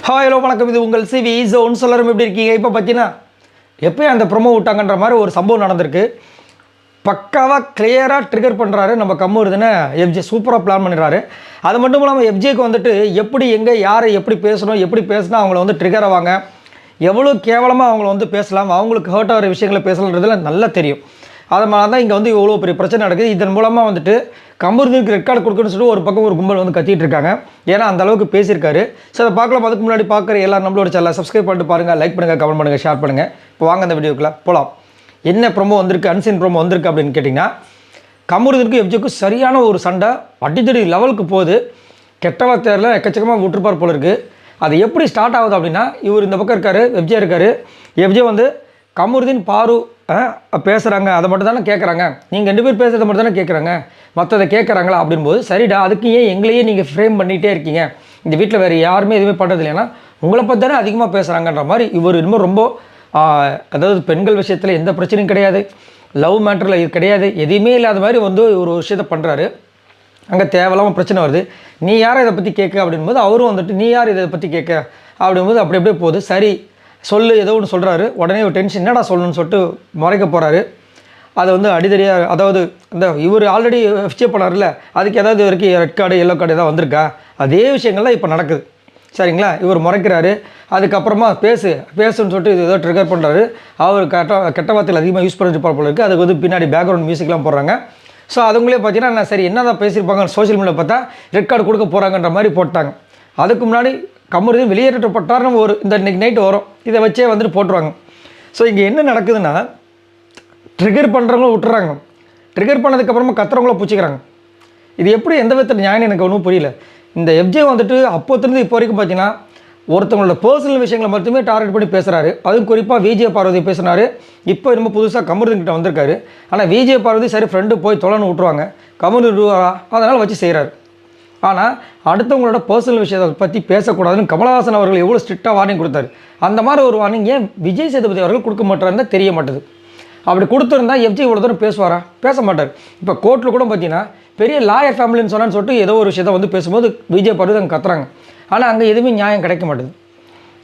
Hi hello வணக்கம், இது உங்கள் சிவி ஜோன். சொல்லரும் எப்படி இருக்கீங்க? இப்போ பார்த்தீங்கன்னா எப்போயும் அந்த ப்ரொமோ விட்டாங்கன்ற மாதிரி ஒரு சம்பவம் நடந்திருக்கு. பக்காவாக கிளியராக ட்ரிகர் பண்ணுறாரு நம்ம கம்முறுதுன்னு எஃப்ஜே சூப்பராக பிளான் பண்ணிடுறாரு. அது மட்டும் இல்லாமல் எஃப்ஜேக்கு வந்துட்டு எப்படி எங்கே யாரை எப்படி பேசணும், எப்படி பேசினா அவங்கள வந்து ட்ரிகர் ஆவாங்க, எவ்வளோ கேவலமாக அவங்கள வந்து பேசலாம், அவங்களுக்கு ஹர்ட் ஆகிற விஷயங்களை பேசலான்றதுல நல்லா தெரியும். அதனால தான் இங்கே வந்து இவ்வளோ பெரிய பிரச்சனை நடக்குது. இதன் மூலமாக வந்துட்டு கம்பூருக்கு ரெட் கார்டு கொடுக்குன்னு சொல்லிட்டு ஒரு பக்கம் ஒரு கும்பல் வந்து கத்திட்டு இருக்காங்க. ஏன்னா அந்த அளவுக்கு பேசியிருக்காரு. ஸோ அதை பார்க்கலாம். அதுக்கு முன்னாடி பார்க்குற எல்லாரும் நம்மளோட சேனலை சப்ஸ்கிரைப் பண்ணிட்டு பாருங்கள், லைக் பண்ணுங்கள், கமெண்ட் பண்ணுங்கள், ஷேர் பண்ணுங்கள். இப்போ வாங்க அந்த வீடியோக்குள்ளே போகலாம். என்ன ப்ரோமோ வந்திருக்கு, அன்சீன் ப்ரோமோ வந்திருக்கு அப்படின்னு கேட்டிங்கன்னா, கம்பூருக்கு எஃப்ஜேக்கும் சரியான ஒரு சண்டை அடித்தடி லெவலுக்கு போகுது. கெட்ட வார்த்தையில் எக்கச்சக்கமாக விட்டுருப்பார் போல இருக்குது. அது எப்படி ஸ்டார்ட் ஆகுது அப்படின்னா, இவர் இந்த பக்கம் இருக்கார், எஃப்ஜே இருக்கார். எஃப்ஜே வந்து கமருதீன் பாரு பேசுகிறாங்க, அதை மட்டும் தானே கேட்குறாங்க, நீங்கள் 2 பேர் பேசுகிறத மட்டும் தானே கேட்குறாங்க, மற்றதை கேட்குறாங்களா அப்படின்போது, சரிடா அதுக்கு ஏன் எங்களையே நீங்கள் ஃப்ரேம் பண்ணிகிட்டே இருக்கீங்க, இந்த வீட்டில் வேறு யாருமே எதுவுமே பண்ணுறது இல்லைன்னா உங்களை பற்றி தானே அதிகமாக பேசுகிறாங்கன்ற மாதிரி இவர் இன்னும் ரொம்ப அதாவது பெண்கள் விஷயத்தில் எந்த பிரச்சனையும் கிடையாது, லவ் மேட்டரில் இது கிடையாது, எதுவுமே இல்லாத மாதிரி வந்து ஒரு விஷயத்தை பண்ணுறாரு. அங்கே தேவையில்லாமல் பிரச்சனை வருது. நீ யாரை இதை பற்றி கேட்க அப்படின்போது அவரும் வந்துட்டு நீ யார் இதை பற்றி கேட்க அப்படின்போது அப்படி அப்படியே போகுது. சரி சொல்லு ஏதோ ஒன்று சொல்கிறாரு. உடனே ஒரு டென்ஷன், என்னடா சொல்லணும்னு சொல்லிட்டு முறைக்க போகிறாரு. அதை வந்து அடிதடியாக, அதாவது இந்த இவர் ஆல்ரெடி எஃப்ஜே பண்ணார்ல, அதுக்கு ஏதாவது வரைக்கும் ரெட் கார்டு எல்லோ கார்டு ஏதாவது வந்திருக்கா, அதே விஷயங்கள்லாம் இப்போ நடக்குது. சரிங்களா? இவர் முறைக்கிறாரு. அதுக்கப்புறமா பேசுன்னு சொல்லிட்டு இது ஏதோ ட்ரிகர் பண்ணுறாரு. அவர் கெட்ட வார்த்தைகள் அதிகமாக யூஸ் பண்ணிட்டு போல இருக்குது. அதுக்கு வந்து பின்னாடி பேக்ரவுண்ட் மியூசிக்லாம் போடுறாங்க. ஸோ அதுங்களே பார்த்தீங்கன்னா நான் சரி என்ன தான் பேசியிருப்பாங்க, சோஷியல் மீடியாவில் பார்த்தா ரெட் கார்டு கொடுக்க போகிறாங்கன்ற மாதிரி போட்டாங்க. அதுக்கு முன்னாடி கமருதீன் வெளியேற்றப்பட்டார். நம்ம ஒரு இந்த இன்றைக்கி நைட்டு வரும், இதை வச்சே வந்துட்டு போட்டுருவாங்க. ஸோ இங்கே என்ன நடக்குதுன்னா, ட்ரிகர் பண்ணுறவங்களும் விட்டுறாங்க, ட்ரிகர் பண்ணதுக்கப்புறமா கத்துறவங்கள பிடிச்சிக்கிறாங்க. இது எப்படி எந்த விதத்தில் நியாயம் எனக்கு ஒன்றும் புரியல. இந்த எஃப்ஜே வந்துட்டு அப்போத்துலேருந்து இப்போ வரைக்கும் பார்த்தீங்கன்னா ஒருத்தவங்களோட பர்சனல் விஷயங்களை மட்டுமே டார்கெட் பண்ணி பேசுகிறாரு. அதுவும் குறிப்பாக விஜய பார்வதி பேசுனார். இப்போ ரொம்ப புதுசாக கமருதீன் கிட்ட வந்திருக்காரு. ஆனால் விஜய பார்வதி சரி ஃப்ரெண்டு போய் தொலைன்னு விட்ருவாங்க, கமருதீன் அதனால் வச்சு செய்கிறாரு. ஆனால் அடுத்தவங்களோட பர்சனல் விஷயத்தை பற்றி பேசக்கூடாதுன்னு கமலஹாசன் அவர்கள் எவ்வளோ ஸ்ட்ரிக்டாக வார்னிங் கொடுத்தாரு. அந்த மாதிரி ஒரு வார்னிங் ஏன் விஜய் சேதுபதி அவர்கள் கொடுக்க மாட்டாருன்னு தெரிய மாட்டேது. அப்படி கொடுத்துருந்தா எஃப்ஜே இவ்வளோ தூரம் பேசுவாரா? பேச மாட்டார். இப்போ கோர்ட்டில் கூட பார்த்தீங்கன்னா பெரிய லாயர் ஃபேமிலின்னு சொன்னான்னு சொல்லிட்டு ஏதோ ஒரு விஷயத்தை வந்து பேசும்போது விஜய் பார்வதி அங்கே கத்துறாங்க. ஆனால் அங்கே எதுவுமே நியாயம் கிடைக்க மாட்டேது.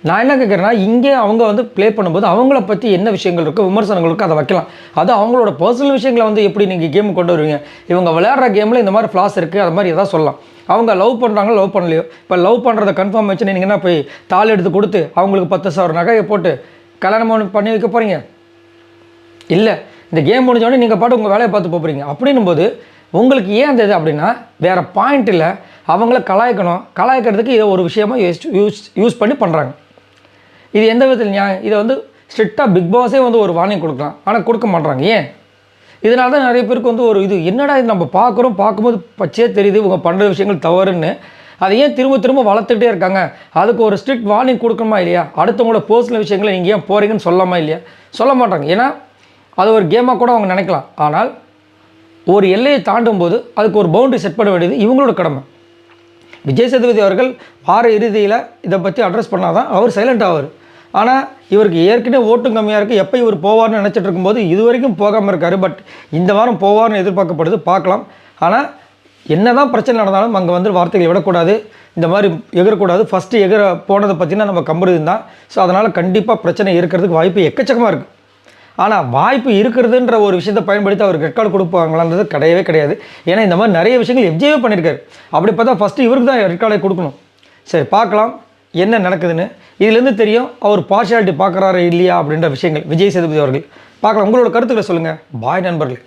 நான் என்ன கேட்குறேன்னா, இங்கே அவங்க வந்து ப்ளே பண்ணும்போது அவங்கள பற்றி என்ன விஷயங்கள் இருக்குது, விமர்சனங்கள் இருக்குது, அதை வைக்கலாம். அது அவங்களோட பர்சனல் விஷயங்களை வந்து எப்படி நீங்கள் கேம் கொண்டு வருவீங்க? இவங்க விளையாடுற கேமில் இந்த மாதிரி ஃப்ளாஸ் இருக்குது, அது மாதிரி எதாவது சொல்லலாம். அவங்க லவ் பண்ணுறாங்களோ லவ் பண்ணலையோ, இப்போ லவ் பண்ணுறதை கன்ஃபார்ம் வச்சு நீங்கள் என்ன போய் தாள் எடுத்து கொடுத்து அவங்களுக்கு 10,000 நகையை போட்டு கல்யாணம் பண்ணி வைக்க போகிறீங்க? இல்லை, இந்த கேம் முடிஞ்சோடனே நீங்கள் பாட்டு உங்கள் வேலையை பார்த்து போகிறீங்க. அப்படின்னும் போது உங்களுக்கு ஏன் அந்த இது அப்படின்னா வேறு பாயிண்ட் இல்லை, அவங்கள கலாய்க்கிறதுக்கு இதை ஒரு விஷயமாக யூஸ் பண்ணி பண்ணுறாங்க. இது எந்த விதத்தில் நியாயம்? இதை வந்து ஸ்ட்ரிக்டாக பிக் பாஸே வந்து ஒரு வார்னிங் கொடுக்கலாம், ஆனால் கொடுக்க மாட்றாங்க. ஏன்? இதனால தான் நிறைய பேருக்கு வந்து ஒரு இது என்னடா இது நம்ம பார்க்கும்போது பச்சையே தெரியுது இவங்க பண்ணுற விஷயங்கள் தவறுன்னு. அதை ஏன் திரும்ப வளர்த்துக்கிட்டே இருக்காங்க? அதுக்கு ஒரு ஸ்ட்ரிக்ட் வார்னிங் கொடுக்கணுமா இல்லையா? அடுத்தவங்களோட பர்சனல் விஷயங்களை நீங்கள் ஏன் போகிறீங்கன்னு சொல்லாமா இல்லையா? சொல்ல மாட்டாங்க. ஏன்னா அது ஒரு கேமாக கூட அவங்க நினைக்கலாம். ஆனால் ஒரு எல்லையை தாண்டும் போது அதுக்கு ஒரு பவுண்டரி செட் பண்ண வேண்டியது இவங்களோட கடமை. விஜய் சேதுபதி அவர்கள் வார இறுதியில் இதை பற்றி அட்ரஸ் பண்ணால் தான் அவர் சைலண்ட் ஆவார். ஆனால் இவருக்கு ஏற்கனவே ஓட்டும் கம்மியாக இருக்குது. எப்போ இவர் போவார்னு நினச்சிட்டு இருக்கும்போது இது வரைக்கும் போகாமல் இருக்கார். பட் இந்த வாரம் போவார்னு எதிர்பார்க்கப்படுது, பார்க்கலாம். ஆனால் என்ன தான் பிரச்சனை நடந்தாலும் அங்கே வந்து வார்த்தைகளை விடக்கூடாது, இந்த மாதிரி எகரக்கூடாது. ஃபஸ்ட்டு எகர போனதை பற்றினா நம்ம கம்பருதீன் தான். ஸோ அதனால் கண்டிப்பாக பிரச்சனை இருக்கிறதுக்கு வாய்ப்பு எக்கச்சக்கமாக இருக்குது. ஆனால் வாய்ப்பு இருக்கிறதுன்ற ஒரு விஷயத்தை பயன்படுத்தி அவருக்கு ரெட் கார்டு கொடுப்பாங்களான்றது கிடையாது. ஏன்னா இந்த மாதிரி நிறைய விஷயங்கள் எஃப்ஜேவே பண்ணியிருக்காரு. அப்படி பார்த்தா ஃபஸ்ட்டு இவருக்கு தான் ரெட் கார்டை கொடுக்கணும். சரி பார்க்கலாம் என்ன நடக்குதுன்னு. இதுலேருந்து தெரியும் அவர் பார்ஷியாலிட்டி பார்க்குறாரு இல்லையா அப்படின்ற விஷயங்கள். விஜய் சேதுபதி அவர்கள் பார்க்கலாம். உங்களோட கருத்துக்களை சொல்லுங்கள். பாய் நண்பர்களே.